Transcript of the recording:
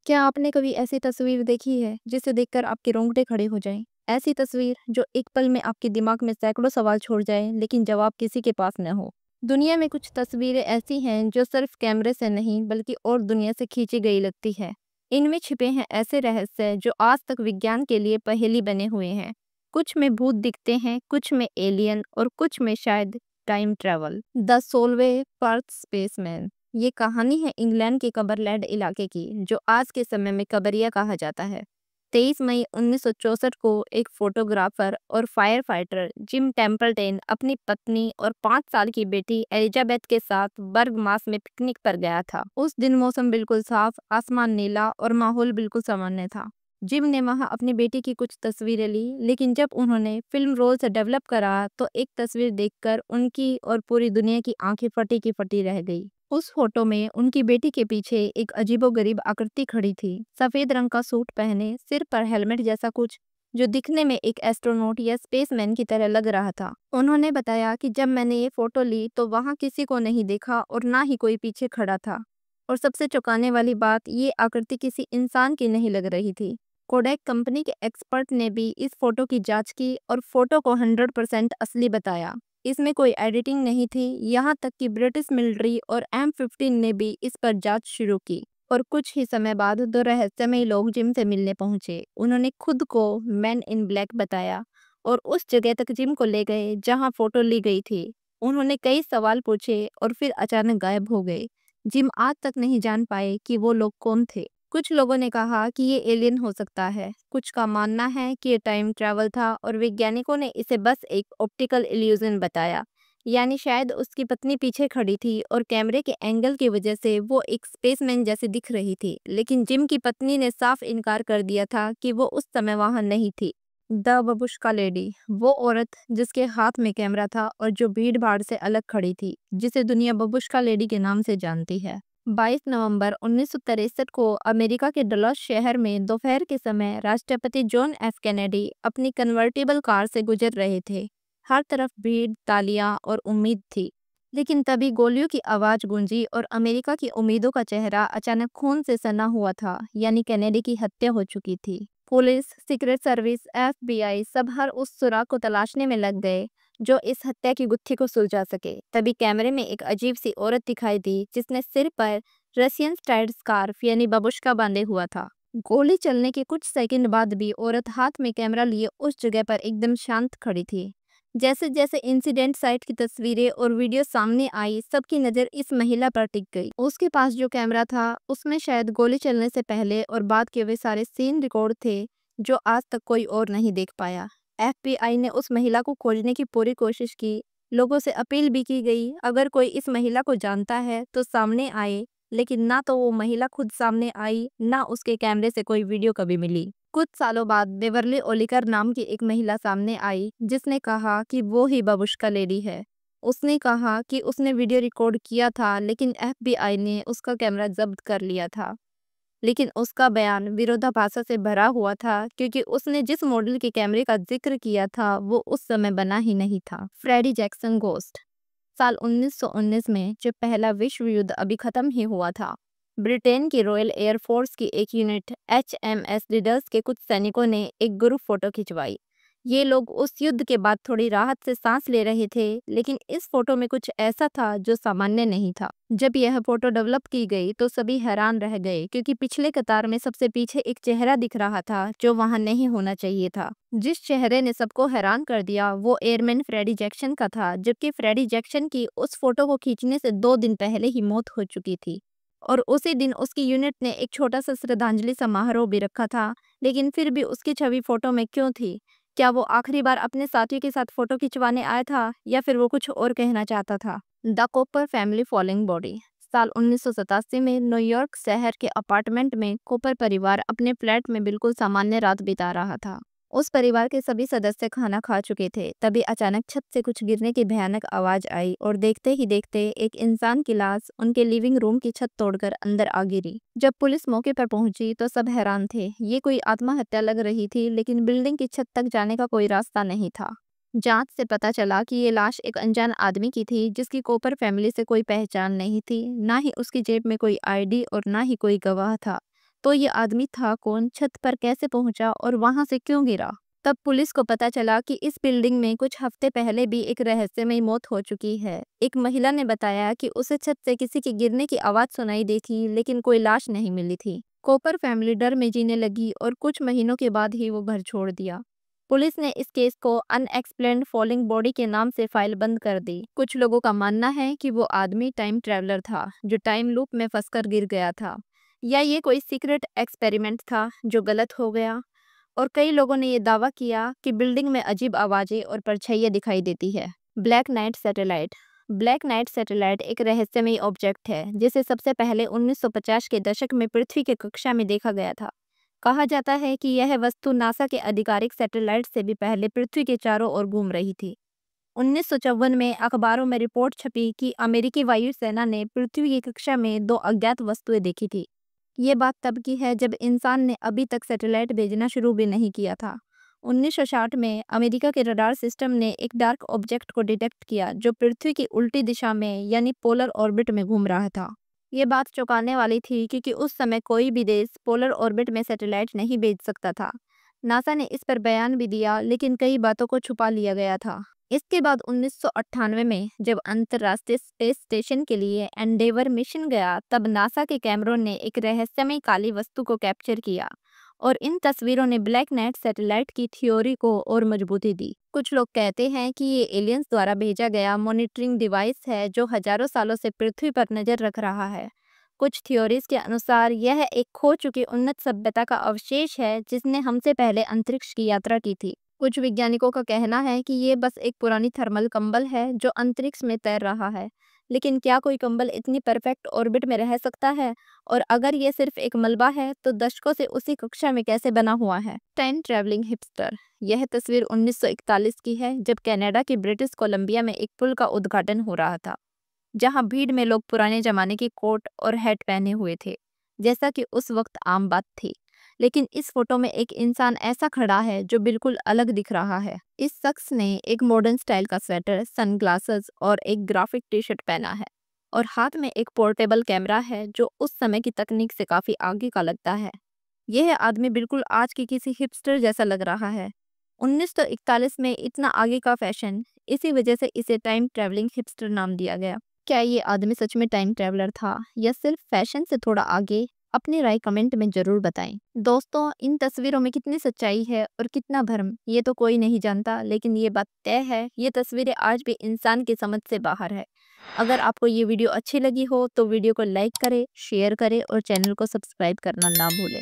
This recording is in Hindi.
क्या आपने कभी ऐसी तस्वीर देखी है जिसे देखकर आपके रोंगटे खड़े हो जाएं? ऐसी तस्वीर जो एक पल में आपके दिमाग में सैकड़ों सवाल छोड़ जाए लेकिन जवाब किसी के पास न हो। दुनिया में कुछ तस्वीरें ऐसी हैं जो सिर्फ कैमरे से नहीं बल्कि और दुनिया से खींची गई लगती है। इनमें छिपे हैं ऐसे रहस्य जो आज तक विज्ञान के लिए पहेली बने हुए हैं। कुछ में भूत दिखते हैं, कुछ में एलियन और कुछ में शायद time travel. The Solway Firth Spaceman. ये कहानी है इंग्लैंड के कबरलैंड इलाके की, जो आज के समय में कबरिया कहा जाता है। 23 मई 1964 को एक फोटोग्राफर और फायर फाइटर जिम टेम्पल्टेन अपनी पत्नी और 5 साल की बेटी एलिजाबेथ के साथ बर्गमास में पिकनिक पर गया था। उस दिन मौसम बिल्कुल साफ, आसमान नीला और माहौल बिल्कुल सामान्य था। जिम ने वहां अपनी बेटी की कुछ तस्वीरें ली, लेकिन जब उन्होंने फिल्म रोल से डेवलप करा तो एक तस्वीर देखकर उनकी और पूरी दुनिया की आंखें फटी की फटी रह गई। उस फोटो में उनकी बेटी के पीछे एक अजीबोगरीब आकृति खड़ी थी, सफेद रंग का सूट पहने, सिर पर हेलमेट जैसा कुछ, जो दिखने में एक एस्ट्रोनॉट या स्पेसमैन की तरह लग रहा था। उन्होंने बताया कि जब मैंने ये फोटो ली तो वहां किसी को नहीं देखा और ना ही कोई पीछे खड़ा था। और सबसे चौंकाने वाली बात, ये आकृति किसी इंसान की नहीं लग रही थी। कोडैक कंपनी के एक्सपर्ट ने भी इस फोटो की जांच की और फोटो को 100% असली बताया। इसमें कोई एडिटिंग नहीं थी। यहाँ तक कि ब्रिटिश मिलिट्री और M15 ने भी इस पर जांच शुरू की। और कुछ ही समय बाद दो रहस्यमयी लोग जिम से मिलने पहुंचे। उन्होंने खुद को मैन इन ब्लैक बताया और उस जगह तक जिम को ले गए जहां फोटो ली गई थी। उन्होंने कई सवाल पूछे और फिर अचानक गायब हो गए। जिम आज तक नहीं जान पाए कि वो लोग कौन थे। कुछ लोगों ने कहा कि ये एलियन हो सकता है, कुछ का मानना है कि ये टाइम ट्रैवल था और वैज्ञानिकों ने इसे बस एक ऑप्टिकल इल्यूजन बताया। यानी शायद उसकी पत्नी पीछे खड़ी थी और कैमरे के एंगल की वजह से वो एक स्पेसमैन जैसी दिख रही थी। लेकिन जिम की पत्नी ने साफ इनकार कर दिया था कि वो उस समय वहां नहीं थी। द बबुश्का लेडी, वो औरत जिसके हाथ में कैमरा था और जो भीड़ भाड़ से अलग खड़ी थी, जिसे दुनिया बबुश्का लेडी के नाम से जानती है। 22 नवंबर 1963 को अमेरिका के डलॉस शहर में दोपहर के समय राष्ट्रपति जॉन एफ कैनेडी अपनी कन्वर्टेबल कार से गुजर रहे थे। हर तरफ भीड़, तालियां और उम्मीद थी। लेकिन तभी गोलियों की आवाज गूंजी और अमेरिका की उम्मीदों का चेहरा अचानक खून से सना हुआ था, यानी कैनेडी की हत्या हो चुकी थी। पुलिस, सीक्रेट सर्विस, FBI सब हर उस सुराग को तलाशने में लग गए जो इस हत्या की गुत्थी को सुलझा सके। तभी कैमरे में एक अजीब सी औरत दिखाई दी जिसने सिर पर रशियन स्टाइल स्कार्फ यानी बबुश्का बांधे हुआ था। गोली चलने के कुछ सेकंड बाद भी औरत हाथ में कैमरा लिए उस जगह पर एकदम शांत खड़ी थी। जैसे जैसे इंसिडेंट साइट की तस्वीरें और वीडियो सामने आई, सबकी नज़र इस महिला पर टिक गई। उसके पास जो कैमरा था उसमें शायद गोली चलने से पहले और बाद के वे सारे सीन रिकॉर्ड थे जो आज तक कोई और नहीं देख पाया। FBI ने उस महिला को खोजने की पूरी कोशिश की। लोगों से अपील भी की गई, अगर कोई इस महिला को जानता है तो सामने आए। लेकिन ना तो वो महिला खुद सामने आई, ना उसके कैमरे से कोई वीडियो कभी मिली। कुछ सालों बाद बेवर्ली ओलिकर नाम की एक महिला सामने आई जिसने कहा कि वो ही बबुश्का लेडी है। उसने कहा कि उसने वीडियो रिकॉर्ड किया था, लेकिन FBI ने उसका कैमरा जब्त कर लिया था। लेकिन उसका बयान विरोधाभास से भरा हुआ था, क्योंकि उसने जिस मॉडल के कैमरे का जिक्र किया था वो उस समय बना ही नहीं था। Freddie Jackson ghost. साल 1919 में जब पहला विश्व युद्ध अभी खत्म ही हुआ था, ब्रिटेन की रॉयल एयरफोर्स की एक यूनिट HMS रिडल्स के कुछ सैनिकों ने एक ग्रुप फोटो खिंचवाई। ये लोग उस युद्ध के बाद थोड़ी राहत से सांस ले रहे थे, लेकिन इस फोटो में कुछ ऐसा था जो सामान्य नहीं था। जब यह फोटो डेवलप की गई तो सभी हैरान रह गए, क्योंकि पिछले कतार में सबसे पीछे एक चेहरा दिख रहा था जो वहां नहीं होना चाहिए था। जिस चेहरे ने सबको हैरान कर दिया वो एयरमैन फ्रेडी जैक्सन का था, जबकि फ्रेडी जैक्सन की उस फोटो को खींचने से 2 दिन पहले ही मौत हो चुकी थी। और उसी दिन उसकी यूनिट ने एक छोटा सा श्रद्धांजलि समारोह भी रखा था। लेकिन फिर भी उसकी छवि फोटो में क्यों थी? क्या वो आखिरी बार अपने साथियों के साथ फोटो खिंचवाने आया था, या फिर वो कुछ और कहना चाहता था? The copper family falling body. साल 1987 में न्यूयॉर्क शहर के अपार्टमेंट में कॉपर परिवार अपने फ्लैट में बिल्कुल सामान्य रात बिता रहा था। उस परिवार के सभी सदस्य खाना खा चुके थे। तभी अचानक छत से कुछ गिरने की भयानक आवाज आई और देखते ही देखते एक इंसान की लाश उनके लिविंग रूम की छत तोड़कर अंदर आ गिरी। जब पुलिस मौके पर पहुंची तो सब हैरान थे। ये कोई आत्महत्या लग रही थी, लेकिन बिल्डिंग की छत तक जाने का कोई रास्ता नहीं था। जांच से पता चला कि ये लाश एक अनजान आदमी की थी, जिसकी कॉपर फैमिली से कोई पहचान नहीं थी। ना ही उसकी जेब में कोई ID और ना ही कोई गवाह था। तो ये आदमी था कौन, छत पर कैसे पहुंचा और वहां से क्यों गिरा? तब पुलिस को पता चला कि इस बिल्डिंग में कुछ हफ्ते पहले भी एक रहस्यमयी मौत हो चुकी है। एक महिला ने बताया कि उसे छत से किसी के गिरने की आवाज सुनाई दी थी, लेकिन कोई लाश नहीं मिली थी। कॉपर फैमिली डर में जीने लगी और कुछ महीनों के बाद ही वो घर छोड़ दिया। पुलिस ने इस केस को अनएक्सप्लेन्ड फॉलिंग बॉडी के नाम से फाइल बंद कर दी। कुछ लोगों का मानना है कि वो आदमी टाइम ट्रैवलर था जो टाइम लूप में फंसकर गिर गया था, या ये कोई सीक्रेट एक्सपेरिमेंट था जो गलत हो गया। और कई लोगों ने ये दावा किया कि बिल्डिंग में अजीब आवाजें और परछाइयाँ दिखाई देती है। Black night satellite. Black night satellite एक रहस्यमयी ऑब्जेक्ट है जिसे सबसे पहले 1950 के दशक में पृथ्वी के कक्षा में देखा गया था। कहा जाता है कि यह वस्तु नासा के आधिकारिक सैटेलाइट से भी पहले पृथ्वी के चारों ओर घूम रही थी। 1954 में अखबारों में रिपोर्ट छपी कि अमेरिकी वायुसेना ने पृथ्वी की कक्षा में 2 अज्ञात वस्तुएं देखी थी। ये बात तब की है जब इंसान ने अभी तक सैटेलाइट भेजना शुरू भी नहीं किया था। 1960 में अमेरिका के रडार सिस्टम ने एक डार्क ऑब्जेक्ट को डिटेक्ट किया जो पृथ्वी की उल्टी दिशा में यानी पोलर ऑर्बिट में घूम रहा था। ये बात चौंकाने वाली थी क्योंकि उस समय कोई भी देश पोलर ऑर्बिट में सैटेलाइट नहीं भेज सकता था। नासा ने इस पर बयान भी दिया, लेकिन कई बातों को छुपा लिया गया था। इसके बाद 1998 में जब अंतर्राष्ट्रीय स्पेस स्टेशन के लिए एंडेवर मिशन गया, तब नासा के कैमरों ने एक रहस्यमय काली वस्तु को कैप्चर किया और इन तस्वीरों ने ब्लैक नाइट सैटेलाइट की थ्योरी को और मजबूती दी। कुछ लोग कहते हैं कि ये एलियंस द्वारा भेजा गया मॉनिटरिंग डिवाइस है जो हजारों सालों से पृथ्वी पर नजर रख रहा है। कुछ थ्योरीज के अनुसार यह एक खो चुकी उन्नत सभ्यता का अवशेष है जिसने हमसे पहले अंतरिक्ष की यात्रा की थी। कुछ वैज्ञानिकों का कहना है कि ये बस एक पुरानी थर्मल कंबल है जो अंतरिक्ष में तैर रहा है। लेकिन क्या कोई कंबल इतनी परफेक्ट ऑर्बिट में रह सकता है? और अगर ये सिर्फ एक मलबा है तो दशकों से उसी कक्षा में कैसे बना हुआ है? Time travelling hipster. यह तस्वीर 1941 की है जब कनाडा के ब्रिटिश कोलंबिया में एक पुल का उद्घाटन हो रहा था, जहां भीड़ में लोग पुराने जमाने की कोट और हैट पहने हुए थे, जैसा कि उस वक्त आम बात थी। लेकिन इस फोटो में एक इंसान ऐसा खड़ा है जो बिल्कुल अलग दिख रहा है। इस शख्स ने एक मॉडर्न स्टाइल का स्वेटर, सनग्लासेस और एक ग्राफिक टी शर्ट पहना है और हाथ में एक पोर्टेबल कैमरा है जो उस समय की तकनीक से काफी आगे का लगता है। यह आदमी बिल्कुल आज के किसी हिपस्टर जैसा लग रहा है। 1941 में इतना आगे का फैशन, इसी वजह से इसे टाइम ट्रैवलिंग हिपस्टर नाम दिया गया। क्या ये आदमी सच में टाइम ट्रैवलर था या सिर्फ फैशन से थोड़ा आगे? अपनी राय कमेंट में जरूर बताएं। दोस्तों, इन तस्वीरों में कितनी सच्चाई है और कितना भ्रम, ये तो कोई नहीं जानता, लेकिन ये बात तय है, ये तस्वीरें आज भी इंसान की समझ से बाहर है। अगर आपको ये वीडियो अच्छी लगी हो तो वीडियो को लाइक करें, शेयर करें और चैनल को सब्सक्राइब करना ना भूलें।